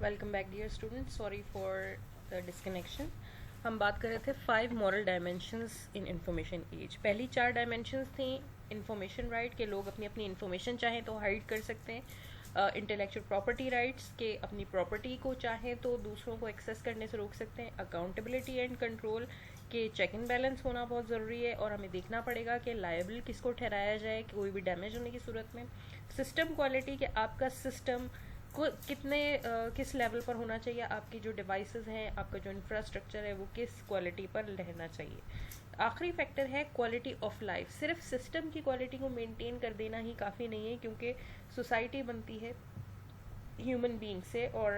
Welcome back dear student, sorry for the disconnection. हम बात कर रहे थे 5 moral dimensions in information age. पहली 4 डायमेंशंस थी इंफॉर्मेशन राइट के लोग अपनी अपनी इंफॉर्मेशन चाहें तो हाइड कर सकते हैं, इंटेलेक्चुअल प्रॉपर्टी राइट्स के अपनी प्रॉपर्टी को चाहें तो दूसरों को एक्सेस करने से रोक सकते हैं, अकाउंटेबिलिटी एंड कंट्रोल के चेक एंड बैलेंस होना बहुत ज़रूरी है और हमें देखना पड़ेगा कि लायबल किसको ठहराया जाए कोई भी डैमेज होने की सूरत में, सिस्टम क्वालिटी के आपका सिस्टम कितने किस लेवल पर होना चाहिए, आपकी जो डिवाइसेस हैं, आपका जो इंफ्रास्ट्रक्चर है वो किस क्वालिटी पर रहना चाहिए। आखिरी फैक्टर है क्वालिटी ऑफ लाइफ। सिर्फ सिस्टम की क्वालिटी को मेंटेन कर देना ही काफ़ी नहीं है, क्योंकि सोसाइटी बनती है ह्यूमन बीइंग से और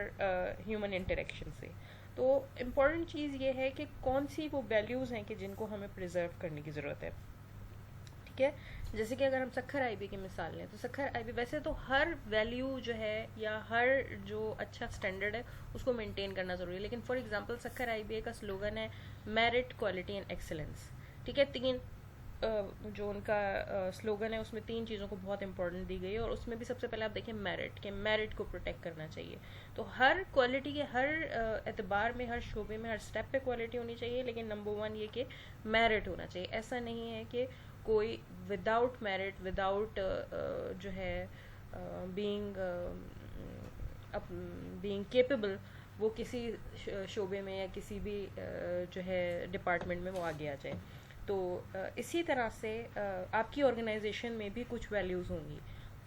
ह्यूमन इंटरेक्शन से। तो इम्पॉर्टेंट चीज़ ये है कि कौन सी वो वैल्यूज़ हैं कि जिनको हमें प्रिजर्व करने की ज़रूरत है। ठीक है, जैसे कि अगर हम सक्खर आईबी की मिसाल लें तो सक्खर आईबी वैसे तो हर वैल्यू जो है या हर जो अच्छा स्टैंडर्ड है उसको मेंटेन करना ज़रूरी है, लेकिन फॉर एग्जांपल सक्खर आईबी का स्लोगन है मेरिट, क्वालिटी एंड एक्सेलेंस। ठीक है, तीन जो उनका स्लोगन है उसमें 3 चीज़ों को बहुत इंपॉर्टेंट दी गई है और उसमें भी सबसे पहले आप देखें मेरिट, कि मेरिट को प्रोटेक्ट करना चाहिए। तो हर क्वालिटी के हर एतबार में, हर शोबे में, हर स्टेप पे क्वालिटी होनी चाहिए, लेकिन नंबर 1 ये कि मेरिट होना चाहिए। ऐसा नहीं है कि कोई विदाउट मेरिट, विदाउट जो है बीइंग बीइंग केपेबल वो किसी शोबे में या किसी भी जो है डिपार्टमेंट में वो आगे आ जाए। तो इसी तरह से आपकी ऑर्गेनाइजेशन में भी कुछ वैल्यूज़ होंगी।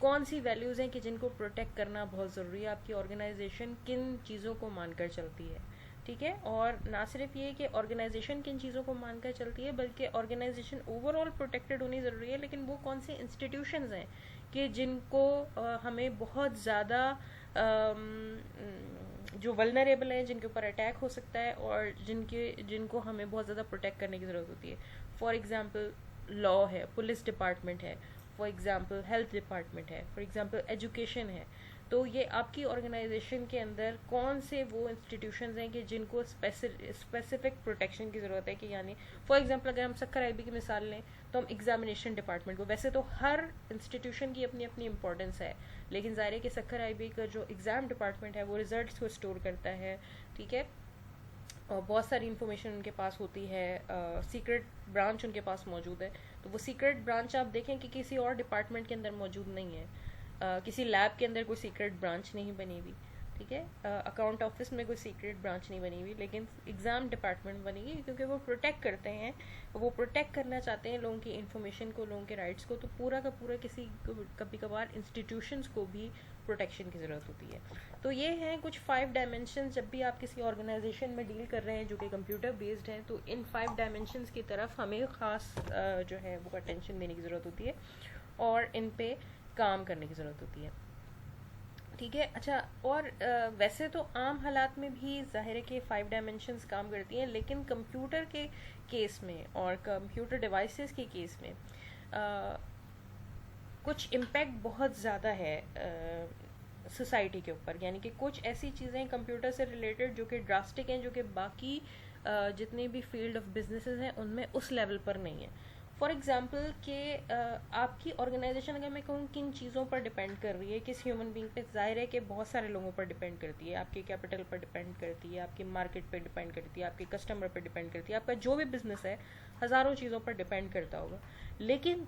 कौन सी वैल्यूज़ हैं कि जिनको प्रोटेक्ट करना बहुत ज़रूरी है, आपकी ऑर्गेनाइजेशन किन चीज़ों को मानकर चलती है। ठीक है, और ना सिर्फ ये कि ऑर्गेनाइजेशन किन चीज़ों को मानकर चलती है बल्कि ऑर्गेनाइजेशन ओवरऑल प्रोटेक्टेड होनी ज़रूरी है, लेकिन वो कौन से इंस्टीट्यूशंस हैं कि जिनको हमें बहुत ज़्यादा जो वल्नरेबल हैं, जिनके ऊपर अटैक हो सकता है और जिनको हमें बहुत ज़्यादा प्रोटेक्ट करने की ज़रूरत होती है। फॉर एग्ज़ाम्पल लॉ है, पुलिस डिपार्टमेंट है, फॉर एग्ज़ाम्पल हेल्थ डिपार्टमेंट है, फॉर एग्ज़ाम्पल एजुकेशन है। तो ये आपकी ऑर्गेनाइजेशन के अंदर कौन से वो इंस्टीट्यूशंस हैं कि जिनको स्पेसिफिक प्रोटेक्शन की ज़रूरत है। कि यानी फॉर एग्जांपल अगर हम सक्खर आईबी की मिसाल लें तो हम एग्जामिनेशन डिपार्टमेंट को, वैसे तो हर इंस्टीट्यूशन की अपनी अपनी इंपॉर्टेंस है, लेकिन ज़ाहिर है कि सक्खर आईबी का जो एग्ज़ाम डिपार्टमेंट है वो रिजल्ट्स को स्टोर करता है। ठीक है, और बहुत सारी इन्फॉर्मेशन उनके पास होती है, सीक्रेट ब्रांच उनके पास मौजूद है। तो वो सीक्रेट ब्रांच आप देखें कि किसी और डिपार्टमेंट के अंदर मौजूद नहीं है। किसी लैब के अंदर कोई सीक्रेट ब्रांच नहीं बनी हुई। ठीक है, अकाउंट ऑफिस में कोई सीक्रेट ब्रांच नहीं बनी हुई, लेकिन एग्ज़ाम डिपार्टमेंट बनेगी, क्योंकि वो प्रोटेक्ट करते हैं, वो प्रोटेक्ट करना चाहते हैं लोगों की इन्फॉर्मेशन को, लोगों के राइट्स को। तो पूरा का पूरा किसी कभी कभार इंस्टीट्यूशंस को भी प्रोटेक्शन की ज़रूरत होती है। तो ये हैं कुछ 5 डायमेंशन। जब भी आप किसी ऑर्गेनाइजेशन में डील कर रहे हैं जो कि कंप्यूटर बेस्ड हैं, तो इन 5 डायमेंशंस की तरफ हमें ख़ास जो है वो अटेंशन देने की ज़रूरत होती है और इन पे काम करने की ज़रूरत होती है। ठीक है, अच्छा, और वैसे तो आम हालात में भी ज़ाहिर है कि 5 डायमेंशंस काम करती हैं, लेकिन कंप्यूटर के केस में और कंप्यूटर डिवाइसेस के केस में कुछ इम्पैक्ट बहुत ज़्यादा है सोसाइटी के ऊपर। यानी कि कुछ ऐसी चीज़ें कंप्यूटर से रिलेटेड जो कि ड्रास्टिक हैं, जो कि बाकी जितने भी फील्ड ऑफ बिजनेसेस हैं उनमें उस लेवल पर नहीं है। फॉर एग्जाम्पल कि आपकी ऑर्गेनाइजेशन अगर मैं कहूँ किन चीज़ों पर डिपेंड कर रही है, किस ह्यूमन बींग पे, ज़ाहिर है कि बहुत सारे लोगों पर डिपेंड करती है। आपके कैपिटल पर डिपेंड करती है, आपकी मार्केट पर डिपेंड करती है, आपके कस्टमर पर डिपेंड करती है, आपका जो भी बिजनेस है हज़ारों चीज़ों पर डिपेंड करता होगा। लेकिन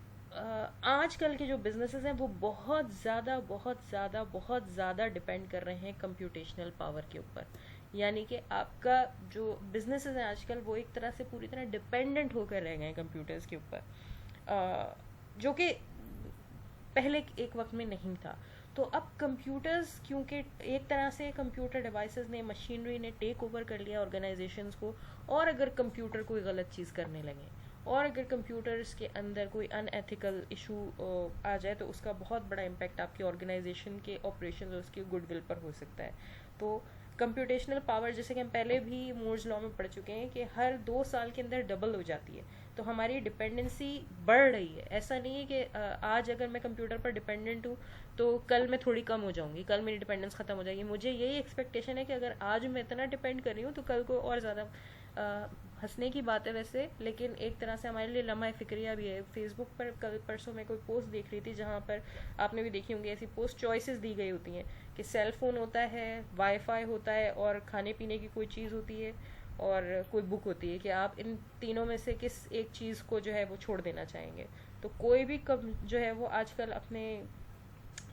आजकल के जो बिजनेसेस हैं वो बहुत ज़्यादा बहुत ज़्यादा बहुत ज़्यादा डिपेंड कर रहे हैं कंप्यूटेशनल पावर के ऊपर। यानी कि आपका जो बिजनेसेस हैं आजकल वो एक तरह से पूरी तरह डिपेंडेंट होकर रह गए हैं कंप्यूटर्स के ऊपर, जो कि पहले एक वक्त में नहीं था। तो अब कंप्यूटर्स, क्योंकि एक तरह से कंप्यूटर डिवाइसेस ने, मशीनरी ने टेक ओवर कर लिया ऑर्गेनाइजेशंस को, और अगर कंप्यूटर कोई गलत चीज़ करने लगे और अगर कंप्यूटर्स के अंदर कोई अनएथिकल इशू आ जाए तो उसका बहुत बड़ा इम्पैक्ट आपकी ऑर्गेनाइजेशन के ऑपरेशन और उसकी गुडविल पर हो सकता है। तो कंप्यूटेशनल पावर, जैसे कि हम पहले भी मूर्स लॉ में पढ़ चुके हैं कि हर 2 साल के अंदर डबल हो जाती है। तो हमारी डिपेंडेंसी बढ़ रही है। ऐसा नहीं है कि आज अगर मैं कंप्यूटर पर डिपेंडेंट हूँ तो कल मैं थोड़ी कम हो जाऊंगी, कल मेरी डिपेंडेंस ख़त्म हो जाएगी। मुझे यही एक्सपेक्टेशन है कि अगर आज मैं इतना डिपेंड कर रही हूँ तो कल को और ज़्यादा हंसने की बात है वैसे, लेकिन एक तरह से हमारे लिए लम्हा फिक्रिया भी है। फेसबुक पर कल परसों मैं कोई पोस्ट देख रही थी जहाँ पर आपने भी देखी होंगी ऐसी पोस्ट, चॉइसेस दी गई होती हैं कि सेल फोन होता है, वाईफाई होता है और खाने पीने की कोई चीज़ होती है और कोई बुक होती है, कि आप इन तीनों में से किस एक चीज़ को जो है वो छोड़ देना चाहेंगे। तो कोई भी जो है वो आजकल अपने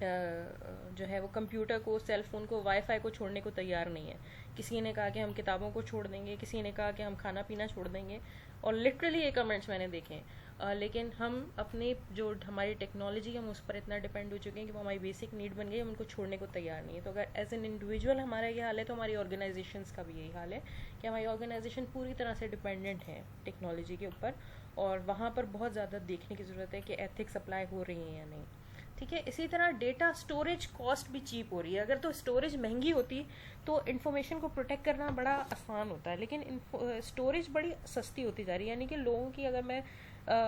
जो है वो कंप्यूटर को, सेल फोन को, वाईफाई को छोड़ने को तैयार नहीं है। किसी ने कहा कि हम किताबों को छोड़ देंगे, किसी ने कहा कि हम खाना पीना छोड़ देंगे, और लिटरली ये कमेंट्स मैंने देखे हैं। लेकिन हम अपनी जो हमारी टेक्नोलॉजी, हम उस पर इतना डिपेंड हो चुके हैं कि वो हमारी बेसिक नीड बन गई, हम उनको छोड़ने को तैयार नहीं है। तो अगर एज एन इंडिविजुअल हमारा ये हाल है, तो हमारी ऑर्गेनाइजेशंस का भी यही हाल है कि हमारी ऑर्गेनाइजेशन पूरी तरह से डिपेंडेंट है टेक्नोलॉजी के ऊपर, और वहाँ पर बहुत ज़्यादा देखने की ज़रूरत है कि एथिक्स अप्लाई हो रही हैं या नहीं। ठीक है, इसी तरह डेटा स्टोरेज कॉस्ट भी चीप हो रही है। अगर तो स्टोरेज महंगी होती तो इन्फॉर्मेशन को प्रोटेक्ट करना बड़ा आसान होता है, लेकिन स्टोरेज बड़ी सस्ती होती जा रही है। यानी कि लोगों की, अगर मैं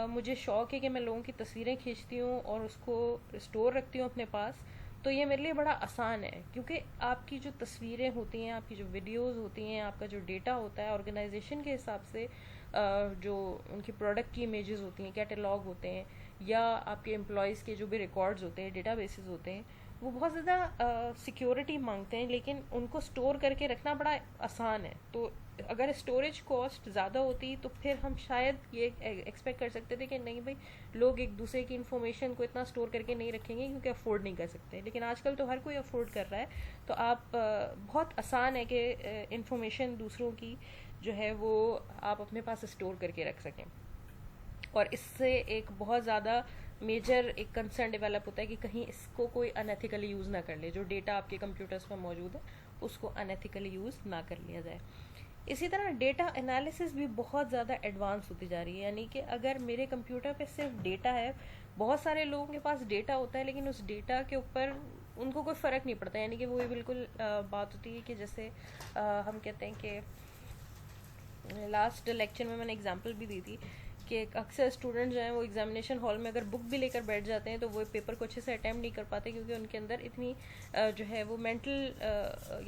मुझे शौक है कि मैं लोगों की तस्वीरें खींचती हूँ और उसको स्टोर रखती हूँ अपने पास, तो ये मेरे लिए बड़ा आसान है, क्योंकि आपकी जो तस्वीरें होती हैं, आपकी जो वीडियोस होती हैं, आपका जो डेटा होता है, ऑर्गेनाइजेशन के हिसाब से जो उनकी प्रोडक्ट की इमेजेस होती हैं, कैटलॉग होते हैं, या आपके एम्प्लॉयज़ के जो भी रिकॉर्ड्स होते हैं, डेटाबेसेस होते हैं, वो बहुत ज़्यादा सिक्योरिटी मांगते हैं, लेकिन उनको स्टोर करके रखना बड़ा आसान है। तो अगर स्टोरेज कॉस्ट ज़्यादा होती तो फिर हम शायद ये एक्सपेक्ट कर सकते थे कि नहीं भाई, लोग एक दूसरे की इन्फॉर्मेशन को इतना स्टोर करके नहीं रखेंगे क्योंकि अफोर्ड नहीं कर सकते। लेकिन आजकल तो हर कोई अफोर्ड कर रहा है, तो आप बहुत आसान है कि इन्फॉर्मेशन दूसरों की जो है वो आप अपने पास स्टोर करके रख सकें। और इससे एक बहुत ज़्यादा मेजर एक कंसर्न डेवलप होता है कि कहीं इसको कोई अनएथिकली यूज़ ना कर ले, जो डेटा आपके कंप्यूटर्स पर मौजूद है उसको अनएथिकली यूज़ ना कर लिया जाए। इसी तरह डेटा एनालिसिस भी बहुत ज़्यादा एडवांस होती जा रही है। यानी कि अगर मेरे कंप्यूटर पे सिर्फ डेटा है, बहुत सारे लोगों के पास डेटा होता है लेकिन उस डेटा के ऊपर उनको कोई फ़र्क नहीं पड़ता। यानी कि वो ये बिल्कुल बात होती है कि जैसे हम कहते हैं कि लास्ट लेक्चर में मैंने एग्जांपल भी दी थी कि अक्सर स्टूडेंट जो हैं वो एग्जामिनेशन हॉल में अगर बुक भी लेकर बैठ जाते हैं तो वो पेपर को अच्छे से अटैम्प्ट नहीं कर पाते, क्योंकि उनके अंदर इतनी जो है वो मेंटल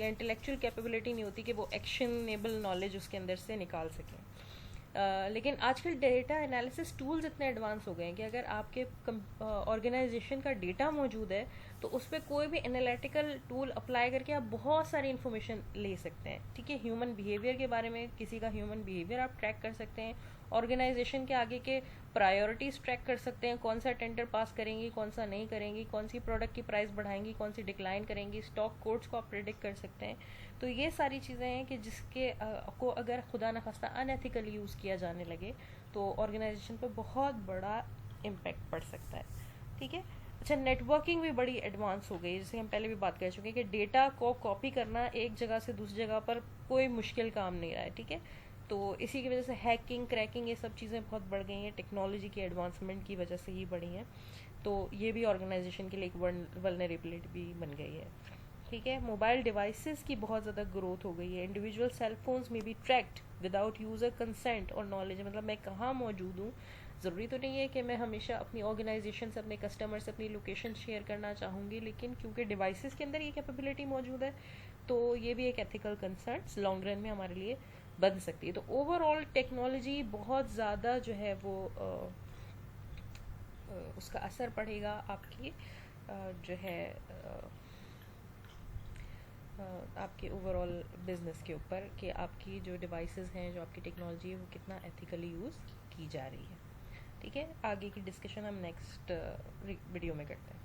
या इंटेलेक्चुअल कैपेबिलिटी नहीं होती कि वो एक्शनेबल नॉलेज उसके अंदर से निकाल सकें। लेकिन आजकल डेटा एनालिसिस टूल्स इतने एडवांस हो गए हैं कि अगर आपके ऑर्गेनाइजेशन का डेटा मौजूद है तो उस पर कोई भी एनालिटिकल टूल अप्लाई करके आप बहुत सारी इन्फॉर्मेशन ले सकते हैं। ठीक है, ह्यूमन बिहेवियर के बारे में, किसी का ह्यूमन बिहेवियर आप ट्रैक कर सकते हैं, ऑर्गेनाइजेशन के आगे के प्रायोरिटीज ट्रैक कर सकते हैं, कौन सा टेंडर पास करेंगी, कौन सा नहीं करेंगी, कौन सी प्रोडक्ट की प्राइस बढ़ाएंगी, कौन सी डिक्लाइन करेंगी, स्टॉक कोड्स को आप प्रिडिक्ट कर सकते हैं। तो ये सारी चीज़ें हैं कि जिसके को अगर खुदा न खास्ता अनएथिकली यूज़ किया जाने लगे तो ऑर्गेनाइजेशन पर बहुत बड़ा इम्पैक्ट पड़ सकता है। ठीक है, अच्छा, नेटवर्किंग भी बड़ी एडवांस हो गई, जैसे हम पहले भी बात कर चुके हैं कि डेटा को कॉपी करना एक जगह से दूसरी जगह पर कोई मुश्किल काम नहीं रहा है। ठीक है, तो इसी की वजह से हैकिंग, क्रैकिंग, ये सब चीज़ें बहुत बढ़ गई हैं, टेक्नोलॉजी की एडवांसमेंट की वजह से ही बढ़ी हैं। तो ये भी ऑर्गेनाइजेशन के लिए एक वल्नरेबिलिटी भी बन गई है। ठीक है, मोबाइल डिवाइसेस की बहुत ज़्यादा ग्रोथ हो गई है। इंडिविजुअल सेल फोन्स में भी ट्रैक्ड विदाउट यूज़र कंसेंट और नॉलेज, मतलब मैं कहाँ मौजूद हूँ, ज़रूरी तो नहीं है कि मैं हमेशा अपनी ऑर्गेनाइजेशन से, अपने कस्टमर से अपनी लोकेशन शेयर करना चाहूँगी, लेकिन क्योंकि डिवाइसेस के अंदर ये कैपेबिलिटी मौजूद है तो ये भी एक एथिकल कंसर्न लॉन्ग रन में हमारे लिए बन सकती है। तो ओवरऑल टेक्नोलॉजी बहुत ज़्यादा जो है वो उसका असर पड़ेगा आपकी जो है आपके ओवरऑल बिजनेस के ऊपर, कि आपकी जो डिवाइसेस हैं, जो आपकी टेक्नोलॉजी है, वो कितना एथिकली यूज़ की जा रही है। ठीक है, आगे की डिस्कशन हम नेक्स्ट वीडियो में करते हैं।